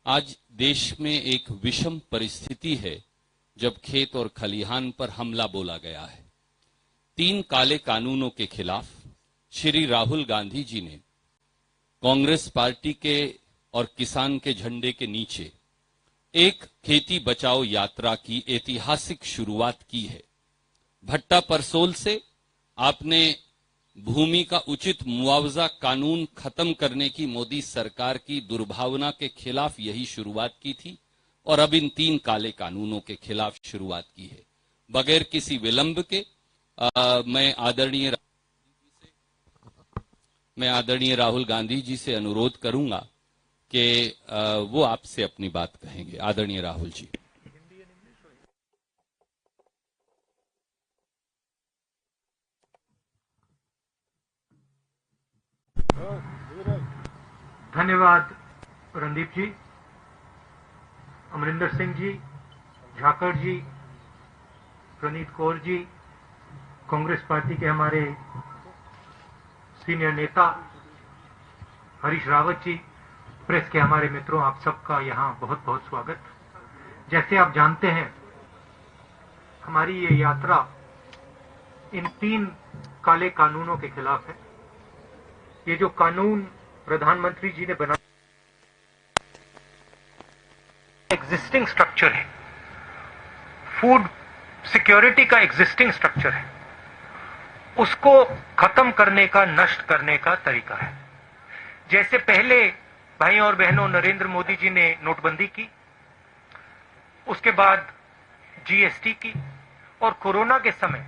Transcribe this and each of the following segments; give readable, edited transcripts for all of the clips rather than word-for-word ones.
आज देश में एक विषम परिस्थिति है जब खेत और खलिहान पर हमला बोला गया है। 3 काले कानूनों के खिलाफ श्री राहुल गांधी जी ने कांग्रेस पार्टी के और किसान के झंडे के नीचे एक खेती बचाओ यात्रा की ऐतिहासिक शुरुआत की है। भट्टा परसोल से आपने भूमि का उचित मुआवजा कानून खत्म करने की मोदी सरकार की दुर्भावना के खिलाफ यही शुरुआत की थी और अब इन 3 काले कानूनों के खिलाफ शुरुआत की है। बगैर किसी विलंब के मैं आदरणीय राहुल गांधी जी से अनुरोध करूंगा कि वो आपसे अपनी बात कहेंगे। आदरणीय राहुल जी। धन्यवाद रणदीप जी, अमरिंदर सिंह जी, झाकड़ जी, प्रणीत कौर जी, कांग्रेस पार्टी के हमारे सीनियर नेता हरीश रावत जी, प्रेस के हमारे मित्रों, आप सबका यहाँ बहुत बहुत स्वागत। जैसे आप जानते हैं, हमारी ये यात्रा इन 3 काले कानूनों के खिलाफ है। ये जो कानून प्रधानमंत्री जी ने बनाया, एग्जिस्टिंग स्ट्रक्चर है, फूड सिक्योरिटी का एग्जिस्टिंग स्ट्रक्चर है, उसको खत्म करने का, नष्ट करने का तरीका है। जैसे पहले भाई और बहनों नरेंद्र मोदी जी ने नोटबंदी की, उसके बाद जीएसटी की, और कोरोना के समय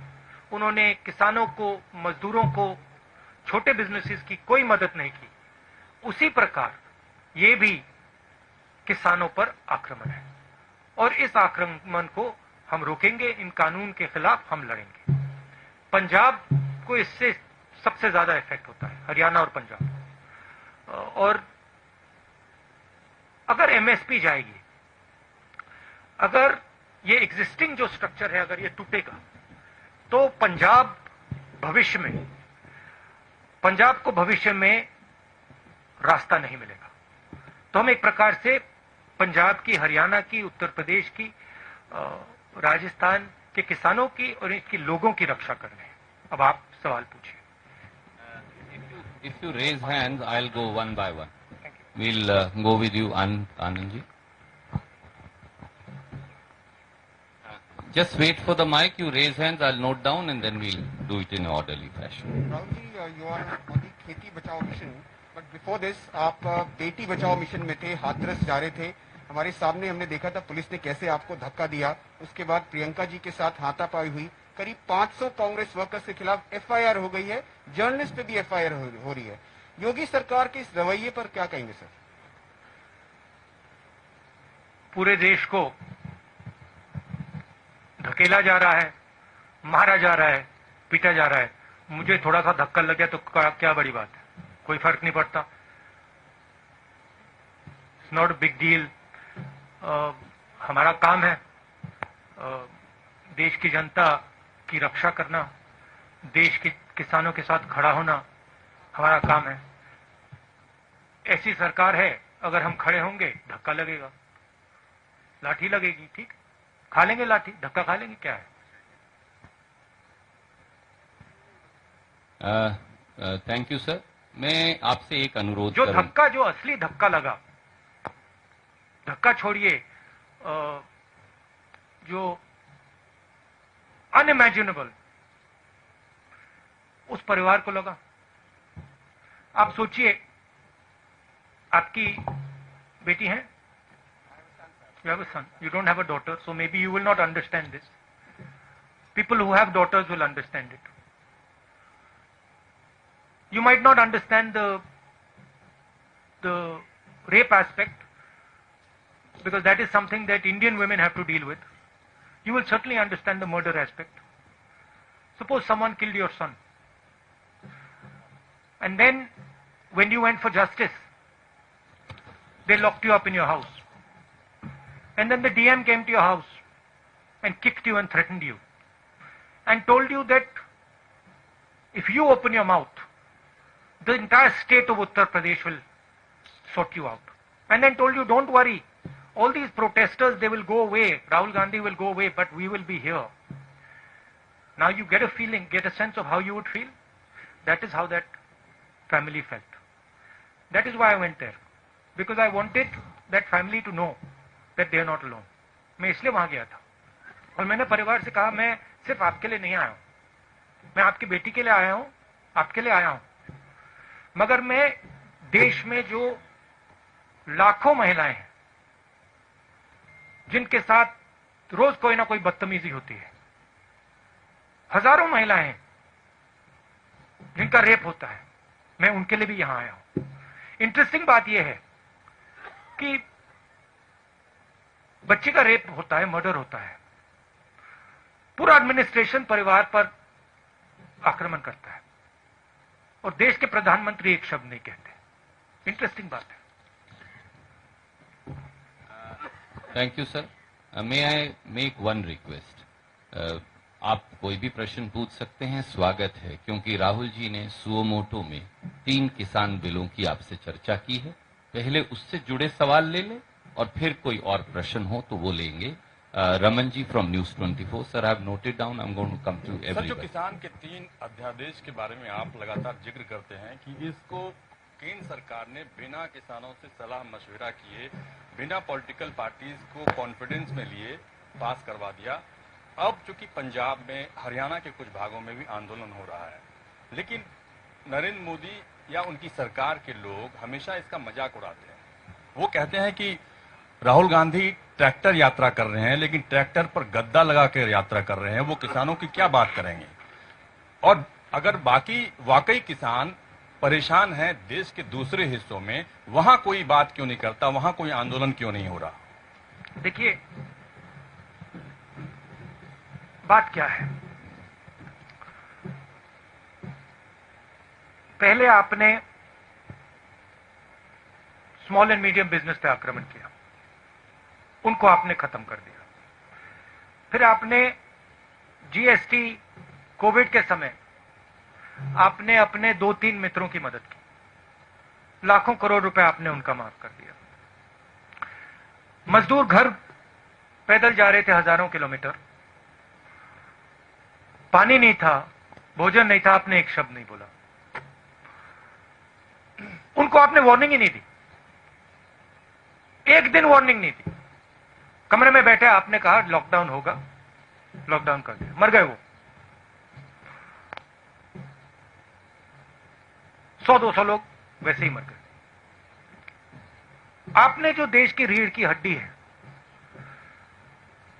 उन्होंने किसानों को, मजदूरों को, छोटे बिजनेसेस की कोई मदद नहीं की, उसी प्रकार ये भी किसानों पर आक्रमण है और इस आक्रमण को हम रोकेंगे। इन कानून के खिलाफ हम लड़ेंगे। पंजाब को इससे सबसे ज्यादा इफेक्ट होता है, हरियाणा और पंजाब। और अगर एमएसपी जाएगी, अगर ये एग्जिस्टिंग जो स्ट्रक्चर है अगर ये टूटेगा, तो पंजाब को भविष्य में रास्ता नहीं मिलेगा। तो हम एक प्रकार से पंजाब की, हरियाणा की, उत्तर प्रदेश की, राजस्थान के किसानों की और इसके लोगों की रक्षा कर रहे हैं। अब आप सवाल पूछिए। If you raise hands, I'll go one by one. We'll go with you, Anand ji. Just wait for the mic. You raise hands, I'll note down, and then we'll do it in an orderly fashion. Rahul ji, you are on the खेती बचाओ mission, but before this आप Beti Bachao mission में थे, हाथरस जा रहे थे। हमारे सामने हमने देखा था पुलिस ने कैसे आपको धक्का दिया। उसके बाद प्रियंका जी के साथ हाथापाई हुई। करीब 500 कांग्रेस वर्कर्स के खिलाफ एफआईआर हो गई है, जर्नलिस्ट पे भी एफआईआर हो रही है। योगी सरकार के इस रवैये पर क्या कहेंगे सर? पूरे देश को धकेला जा रहा है, मारा जा रहा है, पीटा जा रहा है। मुझे थोड़ा सा धक्का लग गया तो क्या बड़ी बात है, कोई फर्क नहीं पड़ता। It's not a big deal. हमारा काम है देश की जनता की रक्षा करना, देश के किसानों के साथ खड़ा होना हमारा काम है। ऐसी सरकार है, अगर हम खड़े होंगे धक्का लगेगा, लाठी लगेगी, ठीक, खा लेंगे लाठी, धक्का खा लेंगे, क्या है। Thank you sir. मैं आपसे एक अनुरोध जो धक्का, जो असली धक्का लगा, धक्का छोड़िए, जो अनइमेजिनेबल उस परिवार को लगा। आप सोचिए, आपकी बेटी है, you have a son, you don't have a daughter, so maybe you will not understand this. People who have daughters will understand it. You might not understand the rape aspect, because that is something that Indian women have to deal with. You will certainly understand the murder aspect. Suppose someone killed your son, and then when you went for justice, they locked you up in your house, and then the DM came to your house and kicked you and threatened you and told you that if you open your mouth, the entire state of Uttar Pradesh will sort you out. and then told you, don't worry, all these protesters, they will go away, Rahul Gandhi will go away, but we will be here. Now you get a feeling, get a sense of how you would feel. That is how that family felt. That is why I went there, because I wanted that family to know that they are not alone. मैं इसलिए वहां गया था और मैंने परिवार से कहा, मैं सिर्फ आपके लिए नहीं आया हूं, मैं आपकी बेटी के लिए आया हूं, आपके लिए आया हूं, मगर मैं देश में जो लाखों महिलाएं हैं जिनके साथ रोज कोई ना कोई बदतमीजी होती है, हजारों महिलाएं हैं जिनका रेप होता है, मैं उनके लिए भी यहां आया हूं। इंटरेस्टिंग बात यह है कि बच्चे का रेप होता है, मर्डर होता है, पूरा एडमिनिस्ट्रेशन परिवार पर आक्रमण करता है और देश के प्रधानमंत्री एक शब्द नहीं कहते। इंटरेस्टिंग बात है। Thank you sir. May I make one request, आप कोई भी प्रश्न पूछ सकते हैं, स्वागत है, क्योंकि राहुल जी ने सुओमोटो में 3 किसान बिलों की आपसे चर्चा की है। पहले उससे जुड़े सवाल ले लें और फिर कोई और प्रश्न हो तो वो लेंगे। Raman ji from news 24। Sir, I have noted down, I am going to come to everyone. Sir, जो किसान के 3 अध्यादेश के बारे में आप लगातार जिक्र करते हैं कि इसको केंद्र सरकार ने बिना किसानों से सलाह मशविरा किए, बिना पॉलिटिकल पार्टीज को कॉन्फिडेंस में लिए पास करवा दिया। अब चूंकि पंजाब में, हरियाणा के कुछ भागों में भी आंदोलन हो रहा है, लेकिन नरेंद्र मोदी या उनकी सरकार के लोग हमेशा इसका मजाक उड़ाते हैं। वो कहते हैं कि राहुल गांधी ट्रैक्टर यात्रा कर रहे हैं, लेकिन ट्रैक्टर पर गद्दा लगा कर यात्रा कर रहे हैं। वो किसानों की क्या बात करेंगे? और अगर वाकई किसान परेशान हैं देश के दूसरे हिस्सों में, वहां कोई बात क्यों नहीं करता, वहां कोई आंदोलन क्यों नहीं हो रहा? देखिए, बात क्या है, पहले आपने स्मॉल एंड मीडियम बिजनेस पे आक्रमण किया, उनको आपने खत्म कर दिया। फिर आपने जीएसटी, कोविड के समय आपने अपने 2-3 मित्रों की मदद की, लाखों करोड़ रुपए आपने उनका माफ कर दिया। मजदूर घर पैदल जा रहे थे हजारों किलोमीटर, पानी नहीं था, भोजन नहीं था, आपने एक शब्द नहीं बोला, उनको आपने वार्निंग ही नहीं दी, एक दिन वार्निंग नहीं दी। कमरे में बैठे आपने कहा लॉकडाउन होगा, लॉकडाउन कर दिया, मर गए वो। 100-200 लोग वैसे ही मर गए। आपने जो देश की रीढ़ की हड्डी है,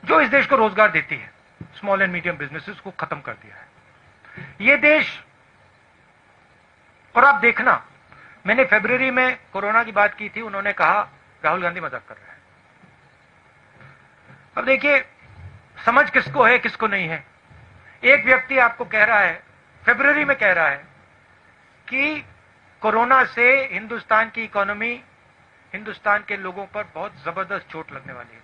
जो इस देश को रोजगार देती है, स्मॉल एंड मीडियम बिजनेसेस को खत्म कर दिया है ये देश। और आप देखना, मैंने फरवरी में कोरोना की बात की थी, उन्होंने कहा राहुल गांधी मजाक कर रहे हैं। अब देखिए, समझ किसको है किसको नहीं है। एक व्यक्ति आपको कह रहा है, फरवरी में कह रहा है कि कोरोना से हिंदुस्तान की इकोनॉमी, हिंदुस्तान के लोगों पर बहुत जबरदस्त चोट लगने वाली है,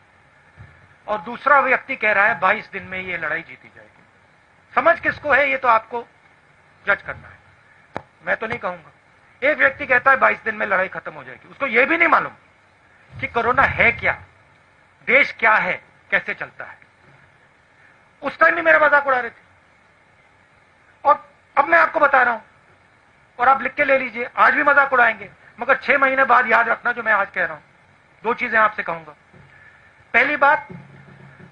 और दूसरा व्यक्ति कह रहा है 22 दिन में ये लड़ाई जीती जाएगी। समझ किसको है ये तो आपको जज करना है, मैं तो नहीं कहूंगा। एक व्यक्ति कहता है 22 दिन में लड़ाई खत्म हो जाएगी, उसको यह भी नहीं मालूम कि कोरोना है क्या, देश क्या है, कैसे चलता है। उस टाइम भी मेरा मजाक उड़ा रहे थे, और अब मैं आपको बता रहा हूं, और आप लिख के ले लीजिए, आज भी मजाक उड़ाएंगे, मगर 6 महीने बाद याद रखना जो मैं आज कह रहा हूं। 2 चीजें आपसे कहूंगा। पहली बात,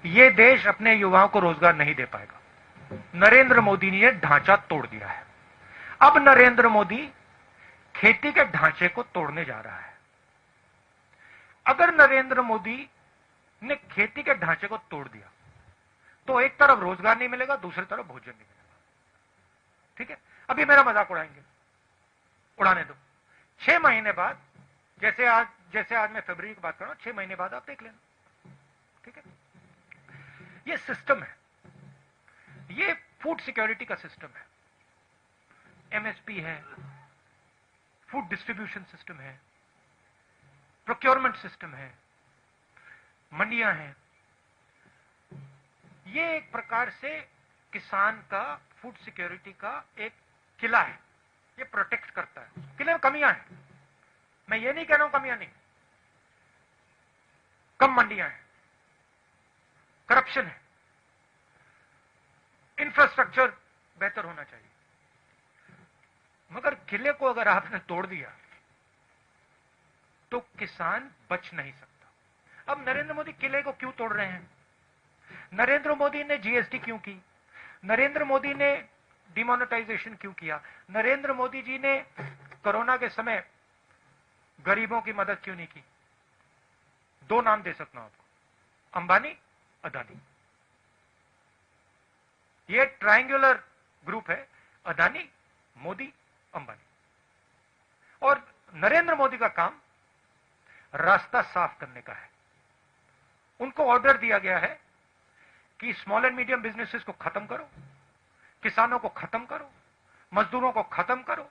ये देश अपने युवाओं को रोजगार नहीं दे पाएगा। नरेंद्र मोदी ने ढांचा तोड़ दिया है। अब नरेंद्र मोदी खेती के ढांचे को तोड़ने जा रहा है। अगर नरेंद्र मोदी ने खेती के ढांचे को तोड़ दिया तो एक तरफ रोजगार नहीं मिलेगा, दूसरी तरफ भोजन नहीं मिलेगा। ठीक है, अभी मेरा मजाक उड़ाएंगे, उड़ाने दो। 6 महीने बाद, जैसे आज मैं फरवरी की बात कर रहा हूं, 6 महीने बाद आप देख लेना। ठीक है, ये सिस्टम है, ये फूड सिक्योरिटी का सिस्टम है, एमएसपी है, फूड डिस्ट्रीब्यूशन सिस्टम है, प्रोक्योरमेंट सिस्टम है, मंडियां हैं। ये एक प्रकार से किसान का, फूड सिक्योरिटी का एक किला है, ये प्रोटेक्ट करता है। किले में कमियां हैं, मैं ये नहीं कह रहा हूं कमियां नहीं, कम मंडियां हैं, करप्शन है, इंफ्रास्ट्रक्चर बेहतर होना चाहिए। मगर किले को अगर आपने तोड़ दिया तो किसान बच नहीं सकता। अब नरेंद्र मोदी किले को क्यों तोड़ रहे हैं? नरेंद्र मोदी ने जीएसटी क्यों की? नरेंद्र मोदी ने डिमोनेटाइजेशन क्यों किया? नरेंद्र मोदी जी ने कोरोना के समय गरीबों की मदद क्यों नहीं की? दो नाम दे सकता हूं आपको, अंबानी, अदानी। ये ट्रायंगुलर ग्रुप है, अदानी, मोदी, अंबानी। और नरेंद्र मोदी का काम रास्ता साफ करने का है। उनको ऑर्डर दिया गया है कि स्मॉल एंड मीडियम बिजनेसेस को खत्म करो, किसानों को खत्म करो, मजदूरों को खत्म करो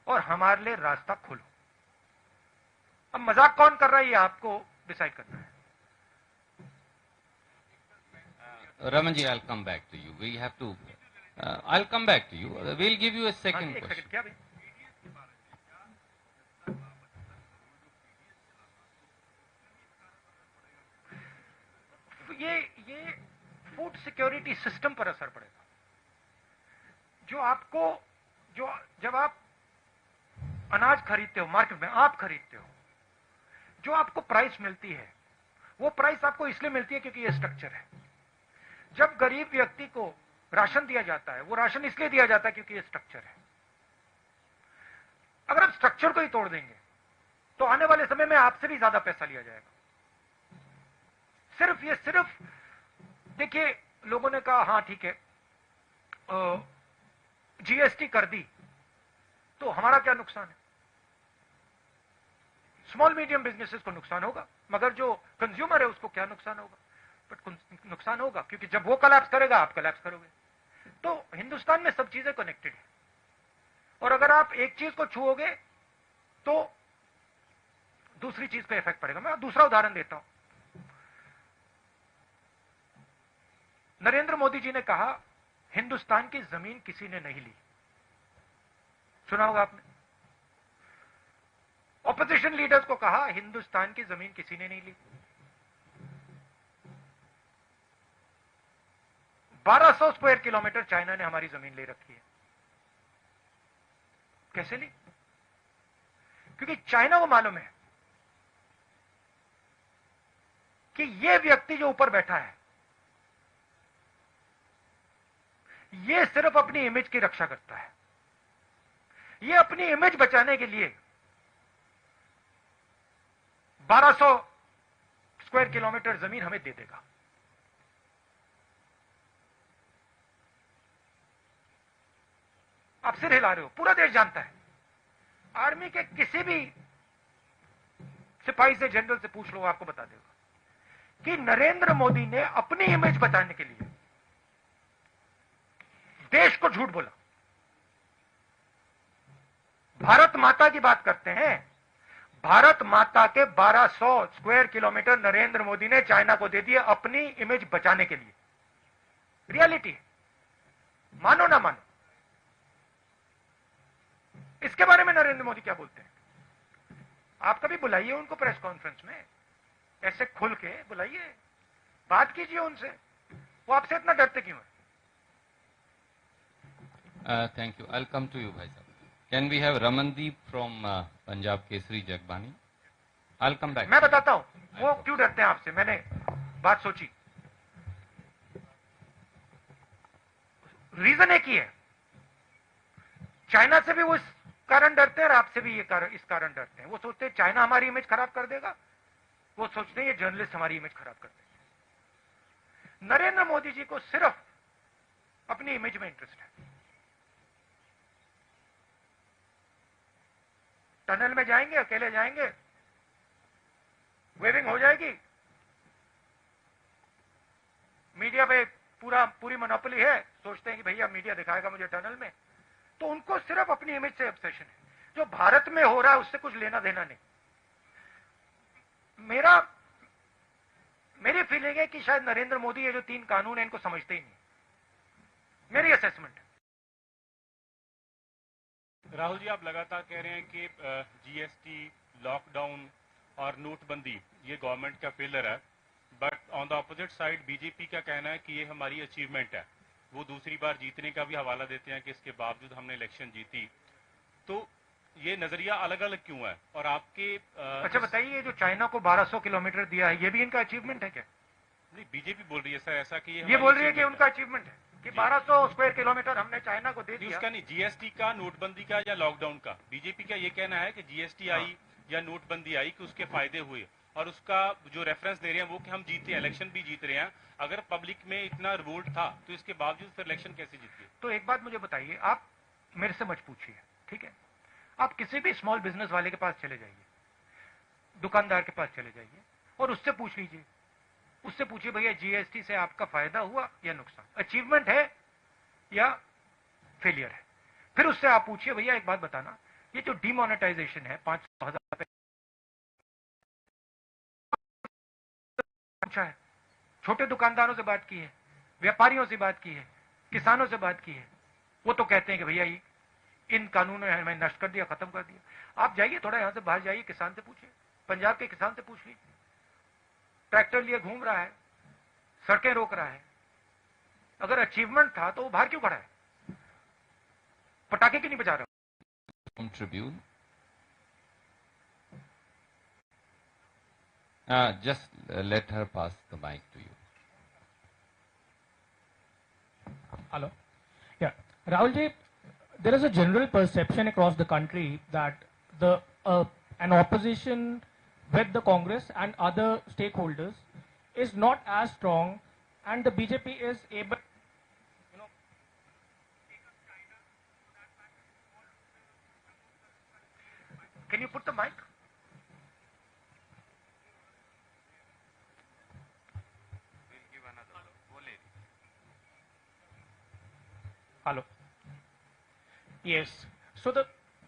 और हमारे लिए रास्ता खोलो। अब मजाक कौन कर रहा है ये आपको डिसाइड करना है। Raman ji, I'll come back to you. We have to. I'll come back to you. We'll give you a second एक question. सेकंड, क्या भाई? ये फूड सिक्योरिटी सिस्टम पर असर पड़ेगा। जब आप अनाज खरीदते हो मार्केट में, आप खरीदते हो, जो आपको प्राइस मिलती है वो प्राइस आपको इसलिए मिलती है क्योंकि ये स्ट्रक्चर है। जब गरीब व्यक्ति को राशन दिया जाता है वो राशन इसलिए दिया जाता है क्योंकि ये स्ट्रक्चर है। अगर आप स्ट्रक्चर को ही तोड़ देंगे तो आने वाले समय में आपसे भी ज्यादा पैसा लिया जाएगा। सिर्फ देखिए, लोगों ने कहा हाँ ठीक है, जीएसटी कर दी तो हमारा क्या नुकसान है? स्मॉल मीडियम बिजनेसेस को नुकसान होगा, मगर जो कंज्यूमर है उसको क्या नुकसान होगा? बट नुकसान होगा क्योंकि जब वो कोलैप्स करेगा आप कोलैप्स करोगे। तो हिंदुस्तान में सब चीजें कनेक्टेड है और अगर आप एक चीज को छुओगे तो दूसरी चीज पे इफेक्ट पड़ेगा। मैं दूसरा उदाहरण देता हूं। नरेंद्र मोदी जी ने कहा हिंदुस्तान की जमीन किसी ने नहीं ली, सुना होगा आपने। ऑपोजिशन लीडर्स को कहा हिंदुस्तान की जमीन किसी ने नहीं ली। 1200 स्क्वायर किलोमीटर चाइना ने हमारी जमीन ले रखी है। कैसे ली? क्योंकि चाइना को मालूम है कि ये व्यक्ति जो ऊपर बैठा है ये सिर्फ अपनी इमेज की रक्षा करता है। ये अपनी इमेज बचाने के लिए 1200 स्क्वायर किलोमीटर जमीन हमें दे देगा। आप सिर हिला रहे हो, पूरा देश जानता है। आर्मी के किसी भी सिपाही से, जनरल से पूछ लो, आपको बता देगा कि नरेंद्र मोदी ने अपनी इमेज बचाने के लिए देश को झूठ बोला। भारत माता की बात करते हैं, भारत माता के 1200 स्क्वायर किलोमीटर नरेंद्र मोदी ने चाइना को दे दिए अपनी इमेज बचाने के लिए। रियलिटी है, मानो ना मानो। इसके बारे में नरेंद्र मोदी क्या बोलते हैं? आप कभी बुलाइए उनको प्रेस कॉन्फ्रेंस में, ऐसे खुल के बुलाइए, बात कीजिए उनसे। वो आपसे इतना डरते क्यों है? Thank you. I'll come to you, Bhai Sahab. Can we have Ramandeep from Punjab Kesari Jagbani? I'll come back. मैं बताता हूं वो क्यों डरते हैं आपसे। मैंने बात सोची, रीजन एक ही है। चाइना से भी वो इस कारण डरते हैं और आपसे भी इस कारण डरते हैं। वो सोचते हैं चाइना हमारी इमेज खराब कर देगा, वो सोचते हैं ये जर्नलिस्ट हमारी इमेज खराब कर देंगे। नरेंद्र मोदी जी को सिर्फ अपनी इमेज में इंटरेस्ट है। टनल में जाएंगे, अकेले जाएंगे, वेविंग हो जाएगी, मीडिया पे पूरी मोनोपोली है। सोचते हैं कि भैया मीडिया दिखाएगा मुझे टनल में। तो उनको सिर्फ अपनी इमेज से ऑब्सेशन है। जो भारत में हो रहा है उससे कुछ लेना देना नहीं। मेरी फीलिंग है कि शायद नरेंद्र मोदी ये जो 3 कानून है इनको समझते ही नहीं, मेरी असेसमेंट है। राहुल जी, आप लगातार कह रहे हैं कि जीएसटी, लॉकडाउन और नोटबंदी ये गवर्नमेंट का फेलियर है, but on the opposite side BJP का कहना है कि ये हमारी अचीवमेंट है। वो दूसरी बार जीतने का भी हवाला देते हैं कि इसके बावजूद हमने इलेक्शन जीती। तो ये नजरिया अलग अलग क्यों है? और आपके अच्छा बताइए, ये जो चाइना को 1200 किलोमीटर दिया है, ये भी इनका अचीवमेंट है क्या? नहीं, बीजेपी बोल रही है सर ऐसा कि ये बोल रही है कि उनका अचीवमेंट है कि 1200 स्क्वायर किलोमीटर हमने चाइना को दे दिया। उसका नहीं, जीएसटी का, नोटबंदी का या लॉकडाउन का। बीजेपी का ये कहना है कि जीएसटी आई या नोटबंदी आई कि उसके फायदे हुए, और उसका जो रेफरेंस दे रहे हैं वो कि हम जीते हैं, इलेक्शन भी जीत रहे हैं। अगर पब्लिक में इतना रिवोल्ट था तो इसके बावजूद फिर इलेक्शन कैसे जीते? तो एक बात मुझे बताइए, आप मेरे से मत पूछिए, ठीक है? आप किसी भी स्मॉल बिजनेस वाले के पास चले जाइए, दुकानदार के पास चले जाइए और उससे पूछ लीजिए, उससे पूछिए भैया जीएसटी से आपका फायदा हुआ या नुकसान, अचीवमेंट है या फेलियर है। फिर उससे आप पूछिए भैया एक बात बताना, ये जो डिमोनेटाइजेशन है 500,000 पूछा है, छोटे दुकानदारों से बात की है, व्यापारियों से बात की है, किसानों से बात की है, वो तो कहते हैं कि भैया इन कानूनों ने हमें नष्ट कर दिया, खत्म कर दिया। आप जाइए थोड़ा यहां से बाहर जाइए, किसान से पूछिए, पंजाब के किसान से पूछ लीजिए, ट्रैक्टर लिए घूम रहा है, सड़कें रोक रहा है। अगर अचीवमेंट था तो वो बाहर क्यों खड़ा है? पटाखे क्यों नहीं बजा रहा? Tribune. Just let her pass the mic to you. Hello. Yeah. Rahulji, there is a general perception across the country that an opposition with the Congress and other stakeholders is not as strong, and the BJP is able, Can you put the mic? Hello. Yes. So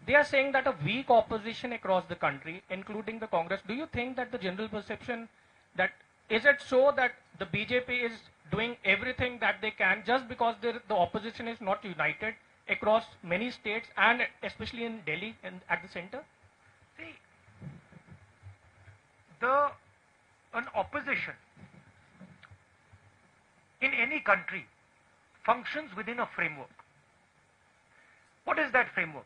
they are saying that a weak opposition across the country, including the Congress. Do you think that the general perception that is it so that the BJP is doing everything that they can just because the opposition is not united across many states and especially in Delhi and at the center? See, an opposition in any country functions within a framework. What is that framework?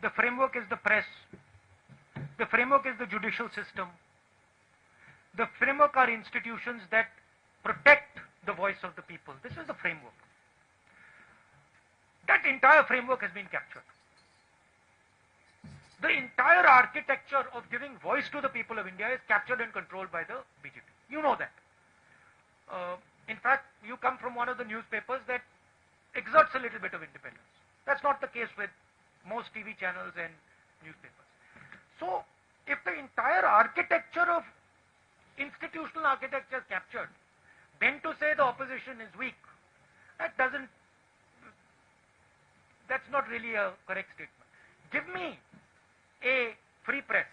The framework is the press. The framework is the judicial system. The framework are institutions that protect the voice of the people. This is the framework. That entire framework has been captured. The entire architecture of giving voice to the people of India is captured and controlled by the BJP. You know that. In fact, you come from one of the newspapers that exerts a little bit of independence. That's not the case with most TV channels and newspapers. So, if the entire architecture of institutional architecture is captured, then to say the opposition is weak, that's not really a correct statement. Give me a free press.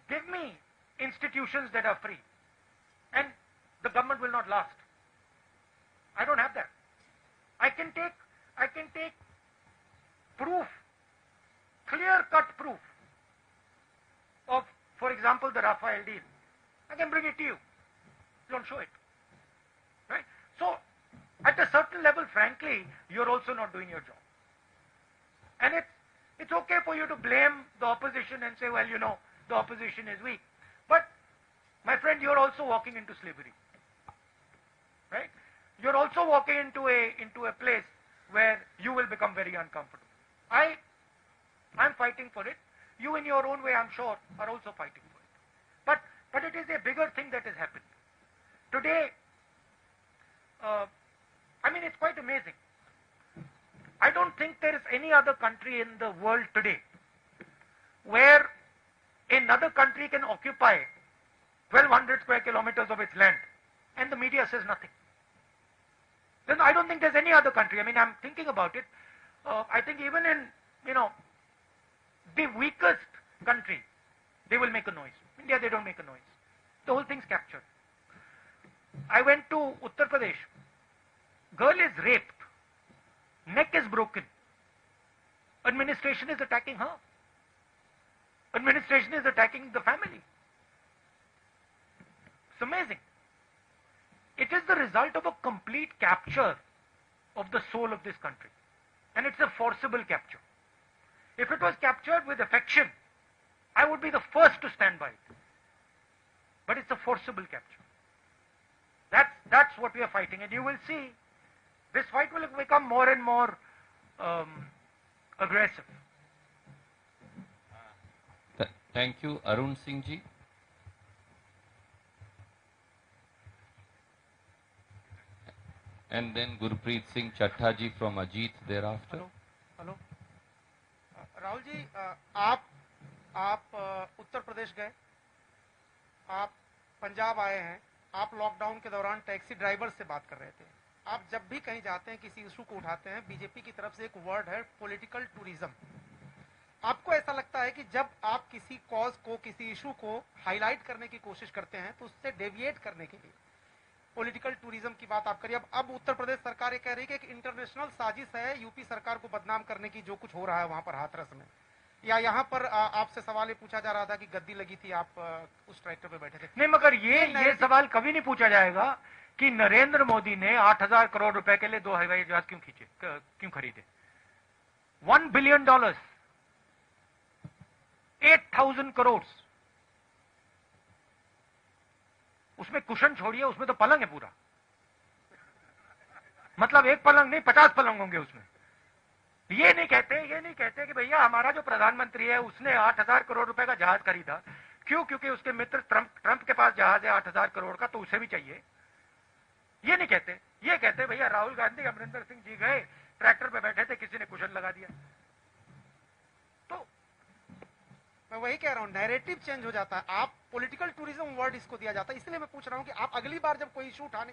Give me institutions that are free, and the government will not last. I don't have that. I can take proof, clear-cut proof of, for example, the Rafael deal. I can bring it to you. Don't show it. Right? So, at a certain level, frankly, you're also not doing your job. And it's okay for you to blame the opposition and say, well, you know, the opposition is weak. But, my friend, you're also walking into slavery. Right? You're also walking into a place where you will become very uncomfortable. I'm fighting for it. You in your own way, I'm sure, are also fighting for it. But it is a bigger thing that has happened. Today, it's quite amazing. I don't think there is any other country in the world today where another country can occupy 1,200 square kilometers of its land and the media says nothing. Then I don't think there's any other country. I'm thinking about it. I think even in, the weakest country, they will make a noise. India, they don't make a noise. The whole thing's captured. I went to Uttar Pradesh. Girl is raped. Neck is broken. Administration is attacking her. Administration is attacking the family. It's amazing. It is the result of a complete capture of the soul of this country. And it's a forcible capture. If it was captured with affection, I would be the first to stand by it. But it's a forcible capture. That's what we are fighting. And you will see, this fight will become more and more aggressive. Thank you, Arun Singh ji. And then Gurpreet Singh Chattha ji from Ajit thereafter. Hello Rahul ji, आप उत्तर प्रदेश गए, आप पंजाब आए हैं, आप lockdown के दौरान taxi driver से बात कर रहे थे। आप जब भी कहीं जाते हैं, किसी इशू को उठाते हैं, बीजेपी की तरफ से एक वर्ड है पॉलिटिकल टूरिज्म। आपको ऐसा लगता है कि जब आप किसी कॉज को, किसी इशू को हाईलाइट करने की कोशिश करते हैं तो उससे डेविएट करने के लिए पॉलिटिकल टूरिज्म की बात आप करिए। अब उत्तर प्रदेश सरकार ये कह रही है कि एक इंटरनेशनल साजिश है यूपी सरकार को बदनाम करने की, जो कुछ हो रहा है वहां पर हाथरस में। या यहाँ पर आपसे सवाल ये पूछा जा रहा था कि गद्दी लगी थी, आप उस ट्रैक्टर पे बैठे थे। नहीं, मगर ये सवाल कभी नहीं पूछा जाएगा कि नरेंद्र मोदी ने 8,000 करोड़ रुपए के लिए 2 हवाई जहाज क्यों खरीदे। $1 बिलियन, 8,000 करोड़, उसमें कुशन छोड़िए, उसमें तो पलंग है पूरा। मतलब एक पलंग नहीं, 50 पलंग होंगे उसमें। ये नहीं कहते कि भैया हमारा जो प्रधानमंत्री है उसने 8,000 करोड़ रुपए का जहाज खरीदा। क्यों? क्योंकि उसके मित्र ट्रंप के पास जहाज है 8,000 करोड़ का, तो उसे भी चाहिए। ये नहीं कहते। ये कहते भैया राहुल गांधी, अमरिंदर सिंह जी गए, ट्रैक्टर पे बैठे थे, किसी ने कुशन लगा दिया। तो मैं वही कह रहा हूं, नैरेटिव चेंज हो जाता है। आप पॉलिटिकल टूरिज्म वर्ड इसको दिया जाता है। इसलिए मैं पूछ रहा हूं कि आप अगली बार जब कोई इशू उठाने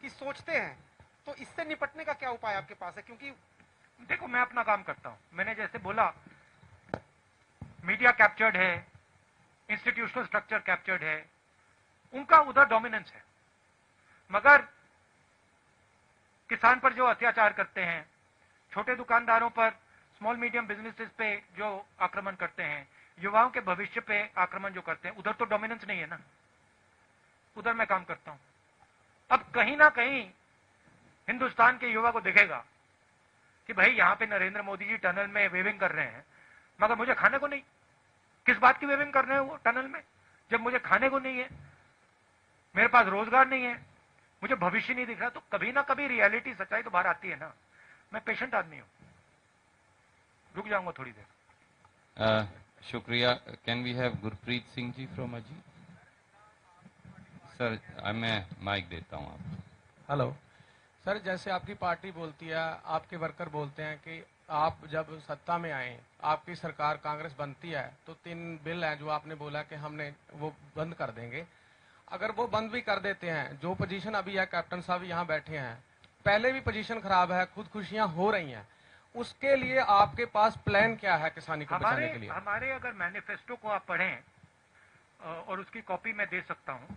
की सोचते हैं तो इससे निपटने का क्या उपाय आपके पास है? क्योंकि देखो, मैं अपना काम करता हूं। मैंने जैसे बोला, मीडिया कैप्चर्ड है, इंस्टीट्यूशनल स्ट्रक्चर कैप्चर्ड है, उनका उधर डोमिनेंस है। मगर किसान पर जो अत्याचार करते हैं, छोटे दुकानदारों पर, स्मॉल मीडियम बिजनेसेस पे जो आक्रमण करते हैं, युवाओं के भविष्य पे आक्रमण जो करते हैं, उधर तो डोमिनेंस नहीं है ना। उधर मैं काम करता हूं। अब कहीं ना कहीं हिंदुस्तान के युवा को दिखेगा कि भाई यहां पे नरेंद्र मोदी जी टनल में वेविंग कर रहे हैं, मगर मुझे खाने को नहीं। किस बात की वेविंग कर रहे हैं वो टनल में, जब मुझे खाने को नहीं है, मेरे पास रोजगार नहीं है, मुझे भविष्य नहीं दिख रहा। तो कभी ना कभी रियलिटी, सच्चाई तो बाहर आती है ना। मैं पेशेंट आदमी हूं, रुक जाऊंगा थोड़ी देर। शुक्रिया। Can we have Gurpreet Singh ji from Ajit? Sir, मैं माइक देता हूं आपको। हेलो सर, जैसे आपकी पार्टी बोलती है, आपके वर्कर बोलते हैं कि आप जब सत्ता में आए, आपकी सरकार कांग्रेस बनती है तो 3 बिल हैं जो आपने बोला कि हमने वो बंद कर देंगे। अगर वो बंद भी कर देते हैं, जो पोजीशन अभी है, कैप्टन साहब यहाँ बैठे हैं, पहले भी पोजीशन खराब है, खुदकुशियां हो रही हैं, उसके लिए आपके पास प्लान क्या है किसानी को बचाने के लिए? हमारे अगर मैनिफेस्टो को आप पढ़ें, और उसकी कॉपी मैं दे सकता हूं,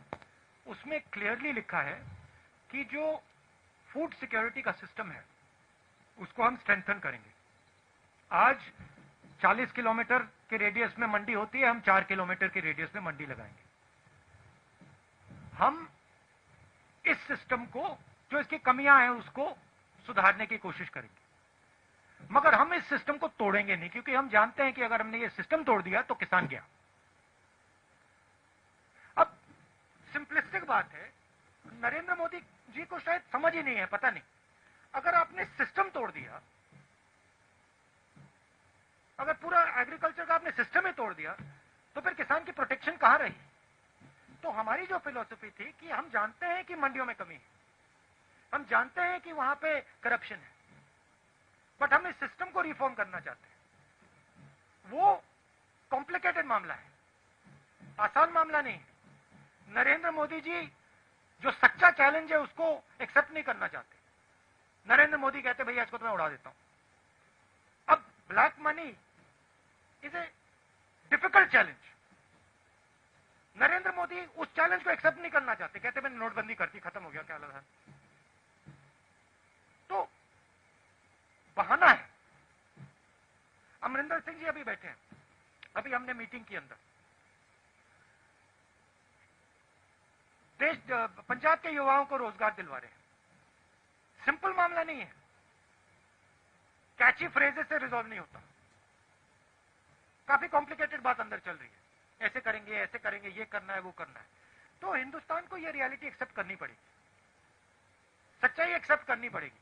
उसमें क्लियरली लिखा है कि जो फूड सिक्योरिटी का सिस्टम है उसको हम स्ट्रेंथन करेंगे। आज 40 किलोमीटर के रेडियस में मंडी होती है, हम 4 किलोमीटर के रेडियस में मंडी लगाएंगे। हम इस सिस्टम को, जो इसकी कमियां हैं, उसको सुधारने की कोशिश करेंगे। मगर हम इस सिस्टम को तोड़ेंगे नहीं, क्योंकि हम जानते हैं कि अगर हमने ये सिस्टम तोड़ दिया तो किसान गया। अब सिंपलिस्टिक बात है, नरेंद्र मोदी जी को शायद समझ ही नहीं है, पता नहीं। अगर आपने सिस्टम तोड़ दिया, अगर पूरा एग्रीकल्चर का आपने सिस्टम ही तोड़ दिया, तो फिर किसान की प्रोटेक्शन कहां रही? तो हमारी जो फिलॉसफी थी कि हम जानते हैं कि मंडियों में कमी है, हम जानते हैं कि वहां पे करप्शन है, बट हम इस सिस्टम को रिफॉर्म करना चाहते हैं। वो कॉम्प्लिकेटेड मामला है, आसान मामला नहीं। नरेंद्र मोदी जी जो सच्चा चैलेंज है उसको एक्सेप्ट नहीं करना चाहते। नरेंद्र मोदी कहते भैया इसको तो मैं उड़ा देता हूं। अब black money is a difficult challenge. Narendra Modi उस चैलेंज को एक्सेप्ट नहीं करना चाहते, कहते मैंने नोटबंदी कर दी, खत्म हो गया, क्या लगा। तो बहाना है। अमरिंदर सिंह जी अभी बैठे हैं, अभी हमने मीटिंग की अंदर, दे पंजाब के युवाओं को रोजगार दिलवा रहे हैं। सिंपल मामला नहीं है, कैची फ्रेजेस से रिजॉल्व नहीं होता, काफी कॉम्प्लिकेटेड बात अंदर चल रही है। ऐसे करेंगे, ये करना है, वो करना है। तो हिंदुस्तान को ये रियलिटी एक्सेप्ट करनी पड़ेगी, सच्चाई एक्सेप्ट करनी पड़ेगी।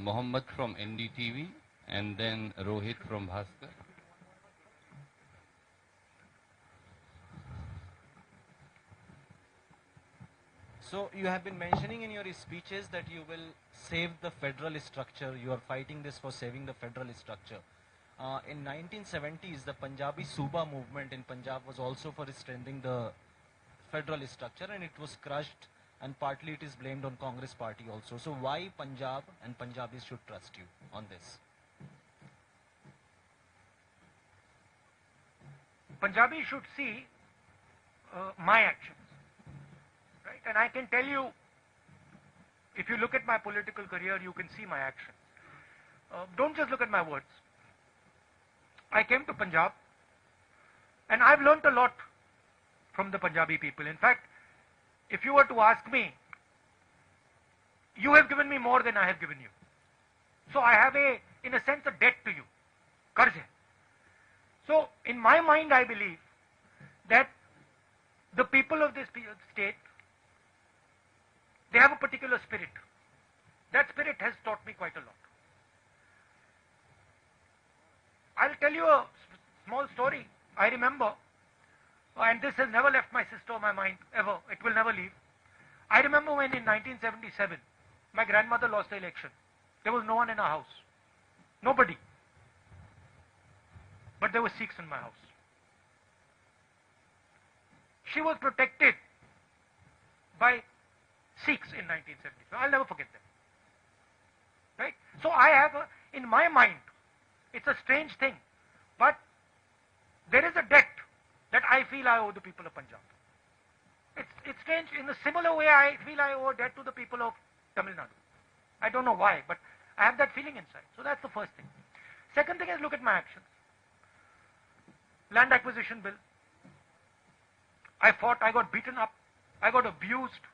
Mohammed from NDTV and then Rohit from Bhaskar. So you have been mentioning in your speeches that you will save the federal structure. You are fighting this for saving the federal structure. In 1970s, the Punjabi Suba movement in Punjab was also for strengthening the federal structure, and it was crushed, and partly it is blamed on Congress party also. So why Punjab and Punjabis should trust you on this? Punjabi should see my actions, right? And I can tell you, if you look at my political career, you can see my actions. Don't just look at my words. I came to Punjab, and I've learnt a lot from the Punjabi people. In fact, if you were to ask me, you have given me more than I have given you. So I have in a sense, a debt to you. Qarz hai. So in my mind, I believe that the people of this state, they have a particular spirit. That spirit has taught me quite a lot. I'll tell you a small story. I remember, and this has never left my sister or my mind, ever. It will never leave. I remember when in 1977, my grandmother lost the election. There was no one in our house. Nobody. But there were Sikhs in my house. She was protected by Sikhs in 1977. I'll never forget them. Right? So I have, in my mind, it's a strange thing, but there is a debt that I feel I owe the people of Punjab. It's strange. In a similar way, I feel I owe a debt to the people of Tamil Nadu. I don't know why, but I have that feeling inside. So that's the first thing. Second thing is, look at my actions. Land acquisition bill. I fought, I got beaten up, I got abused.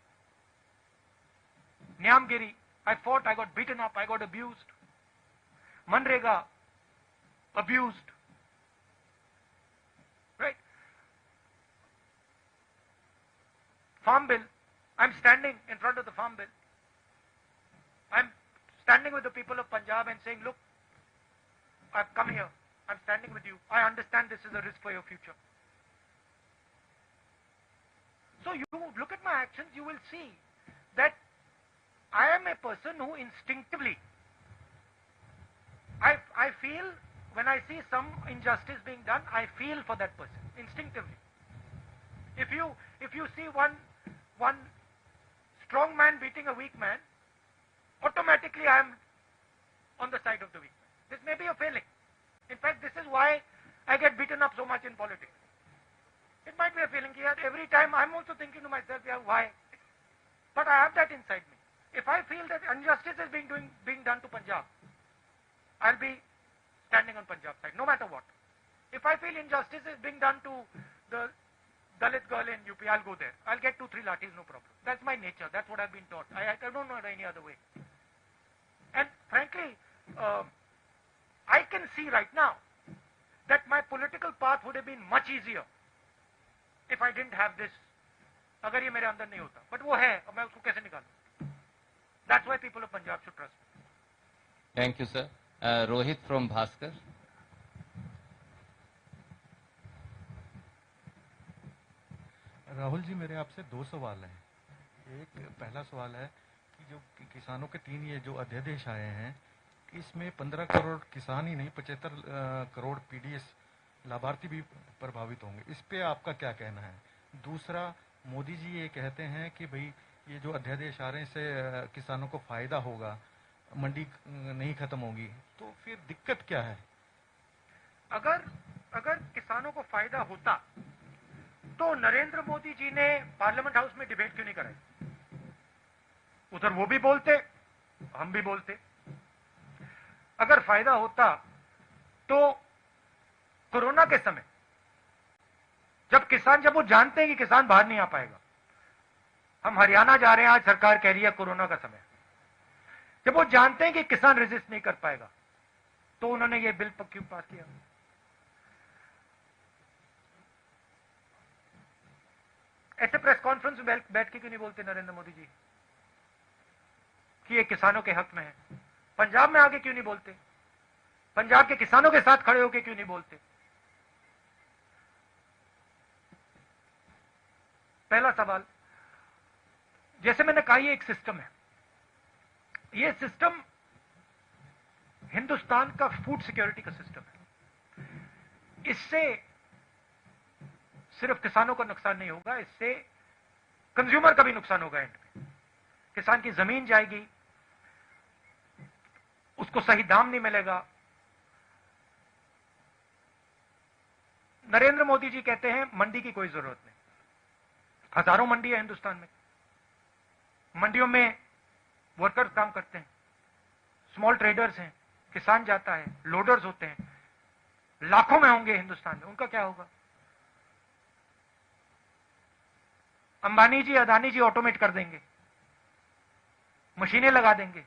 Nyamgiri, I fought, I got beaten up, I got abused. Manrega, abused. Right? Farm bill, I'm standing in front of the farm bill. I'm standing with the people of Punjab and saying, look, I've come here, I'm standing with you. I understand this is a risk for your future. So you look at my actions, you will see that I am a person who instinctively, I feel, when I see some injustice being done, I feel for that person, instinctively. If you see one strong man beating a weak man, automatically I am on the side of the weak man. This may be a failing. In fact, this is why I get beaten up so much in politics. It might be a feeling here. Every time I'm also thinking to myself, yeah, why? But I have that inside me. If I feel that injustice is being done to Punjab, I'll be standing on Punjab side, no matter what. If I feel injustice is being done to the Dalit girl in UP, I'll go there. I'll get 2-3 lathis, no problem. That's my nature. That's what I've been taught. I don't know any other way. And frankly, I can see right now that my political path would have been much easier if I didn't have this. अगर ये मेरे अंदर नहीं होता, but वो है, अब मैं उसको कैसे निकालूं? That's why people of Punjab should trust me. Thank you, sir. Rohit from Bhaskar. Rahul ji, मेरे आपसे 2 सवाल हैं। एक पहला सवाल है कि जो किसानों के 3 ये जो अध्यादेश आए हैं, इसमें 15 करोड़ किसान ही नहीं, 75 करोड़ पीडीएस लाभार्थी भी प्रभावित होंगे। इस पे आपका क्या कहना है? दूसरा, मोदी जी ये कहते हैं कि भाई ये जो अध्यादेश आ रहे हैं इससे किसानों को फायदा होगा, मंडी नहीं खत्म होगी, तो फिर दिक्कत क्या है? अगर किसानों को फायदा होता तो नरेंद्र मोदी जी ने पार्लियामेंट हाउस में डिबेट क्यों नहीं कराई? उधर वो भी बोलते, हम भी बोलते। अगर फायदा होता तो कोरोना के समय जब वो जानते हैं कि किसान बाहर नहीं आ पाएगा, हम हरियाणा जा रहे हैं, आज सरकार कह रही है कोरोना का समय, जब वो जानते हैं कि किसान रेजिस्ट नहीं कर पाएगा, तो उन्होंने ये बिल क्यों पास किया? ऐसे प्रेस कॉन्फ्रेंस में बैठ के क्यों नहीं बोलते नरेंद्र मोदी जी कि ये किसानों के हक में है? पंजाब में आके क्यों नहीं बोलते? पंजाब के किसानों के साथ खड़े होकर क्यों नहीं बोलते? पहला सवाल, जैसे मैंने कहा, ये एक सिस्टम है। ये सिस्टम हिंदुस्तान का फूड सिक्योरिटी का सिस्टम है। इससे सिर्फ किसानों का नुकसान नहीं होगा, इससे कंज्यूमर का भी नुकसान होगा। एंड में किसान की जमीन जाएगी, उसको सही दाम नहीं मिलेगा। नरेंद्र मोदी जी कहते हैं मंडी की कोई जरूरत नहीं। हजारों मंडी है हिंदुस्तान में, मंडियों में वर्कर्स काम करते हैं, स्मॉल ट्रेडर्स हैं, किसान जाता है, लोडर्स होते हैं, लाखों में होंगे हिंदुस्तान में। उनका क्या होगा? अंबानी जी, अदानी जी ऑटोमेट कर देंगे, मशीनें लगा देंगे।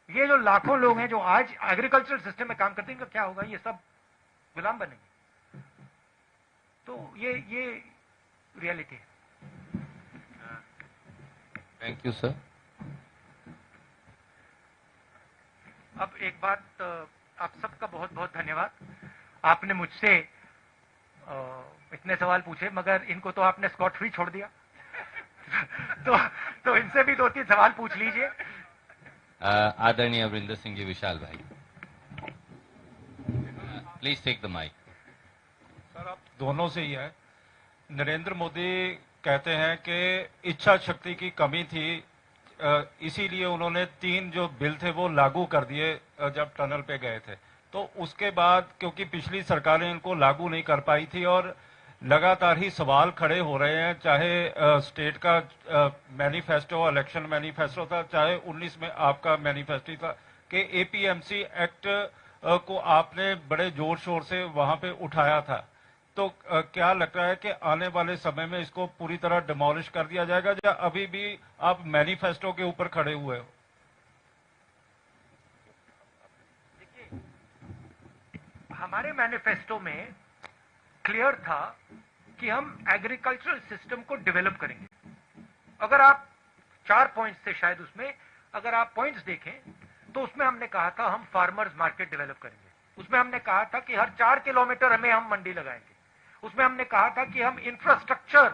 ये जो लाखों लोग हैं जो आज एग्रीकल्चरल सिस्टम में काम करते हैं, इनका क्या होगा? ये सब गुलाम बनेंगे। तो ये रियलिटी है। Thank you sir. अब एक बात, आप सबका बहुत बहुत धन्यवाद। आपने मुझसे इतने सवाल पूछे, मगर इनको तो आपने स्कॉट फ्री छोड़ दिया। तो इनसे भी 2-3 सवाल पूछ लीजिए। आदरणीय अमरिंदर सिंह जी, विशाल भाई, please take the mic. Sir, आप दोनों से ही है। नरेंद्र मोदी कहते हैं कि इच्छा शक्ति की कमी थी, इसीलिए उन्होंने 3 जो बिल थे वो लागू कर दिए जब टनल पे गए थे। तो उसके बाद क्योंकि पिछली सरकारें इनको लागू नहीं कर पाई थी और लगातार ही सवाल खड़े हो रहे हैं, चाहे स्टेट का मैनिफेस्टो, इलेक्शन मैनिफेस्टो था, चाहे 19 में आपका मैनिफेस्टो था, कि एपीएमसी एक्ट को आपने बड़े जोर शोर से वहां पे उठाया था। तो क्या लगता है कि आने वाले समय में इसको पूरी तरह डिमोलिश कर दिया जाएगा, या अभी भी आप मैनिफेस्टो के ऊपर खड़े हुए हो? देखिए, हमारे मैनिफेस्टो में क्लियर था कि हम एग्रीकल्चरल सिस्टम को डेवलप करेंगे। अगर आप 4 पॉइंट्स थे शायद, उसमें अगर आप पॉइंट्स देखें तो उसमें हमने कहा था हम फार्मर्स मार्केट डेवलप करेंगे। उसमें हमने कहा था कि हर 4 किलोमीटर हमें हम मंडी लगाएंगे। उसमें हमने कहा था कि हम infrastructure,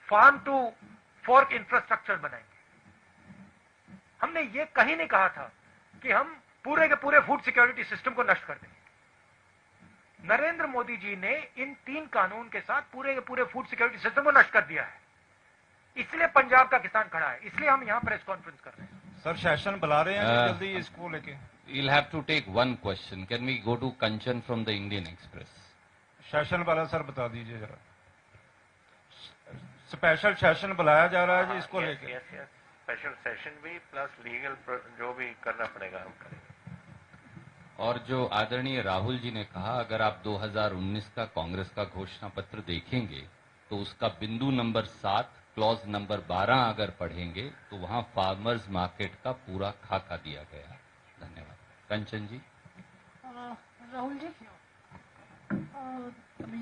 farm to fork infrastructure बनाएंगे। हमने ये कहीं नहीं कहा था कि हम पूरे के पूरे फूड सिक्योरिटी सिस्टम को नष्ट कर देंगे। नरेंद्र मोदी जी ने इन 3 कानून के साथ पूरे के पूरे फूड सिक्योरिटी सिस्टम को नष्ट कर दिया है। इसलिए पंजाब का किसान खड़ा है, इसलिए हम यहां प्रेस कॉन्फ्रेंस कर रहे हैं। सर, सेशन बुला रहे हैं जल्दी इसको लेके। You'll have to take one question. Can we go to Kanchan from the Indian Express? Session वाला सर बता दीजिए जरा। स्पेशल सेशन बुलाया जा रहा है जी, इसको लेके। स्पेशल सेशन भी प्लस लीगल जो भी करना पड़ेगा हम करेंगे। और जो आदरणीय राहुल जी ने कहा, अगर आप 2019 का कांग्रेस का घोषणा पत्र देखेंगे तो उसका बिंदु नंबर 7 क्लॉज नंबर 12 अगर पढ़ेंगे तो वहां फार्मर्स मार्केट का पूरा खाका दिया गया है। धन्यवाद। कंचन जी। Rahul ji,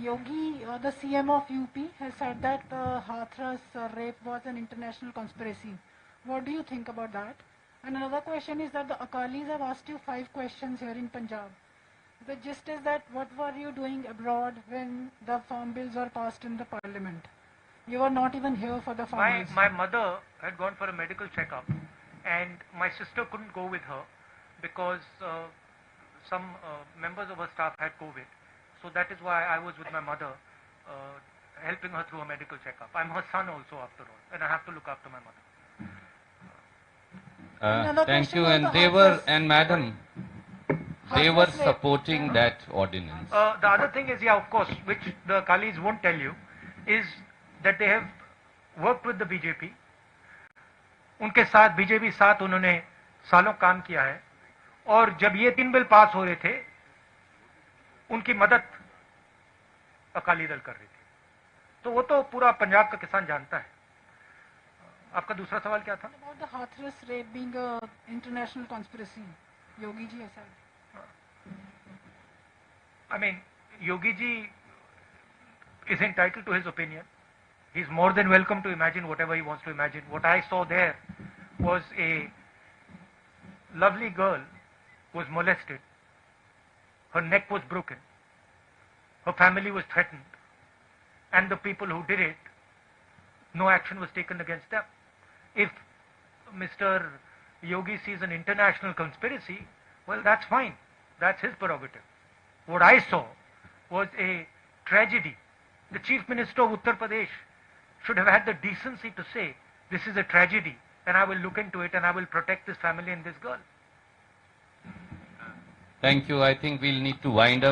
Yogi, the CM of UP, has said that Hathras rape was an international conspiracy. What do you think about that? And another question is that the Akalis have asked you 5 questions here in Punjab. The gist is that what were you doing abroad when the farm bills were passed in the parliament? You were not even here for the farmers. My mother had gone for a medical checkup, and my sister couldn't go with her because some members of her staff had COVID. So that is why I was with my mother, helping her through a medical checkup. I'm her son also, after all, and I have to look after my mother. Thank you. And they were, and madam, they were supporting that ordinance. The other thing is, yeah, of course, which the Akalis won't tell you, is that they have worked with the BJP. उनके साथ BJP साथ उन्होंने सालों काम किया है, और जब ये 3 बिल पास हो रहे थे, उनकी मदद अकाली दल कर रही थी। तो वो तो पूरा पंजाब का किसान जानता है। आपका दूसरा सवाल क्या था? About the Hathras rape being a international conspiracy, Yogi ji has said. I mean, Yogi ji is entitled to his opinion. He's more than welcome to imagine whatever he wants to imagine. What I saw there was a lovely girl who was molested. Her neck was broken. Her family was threatened. And the people who did it, no action was taken against them. If Mr. Yogi sees an international conspiracy, well, that's fine. That's his prerogative. What I saw was a tragedy. The Chief Minister of Uttar Pradesh should have had the decency to say, this is a tragedy, and I will look into it, and I will protect this family and this girl. Thank you. I think we'll need to wind up.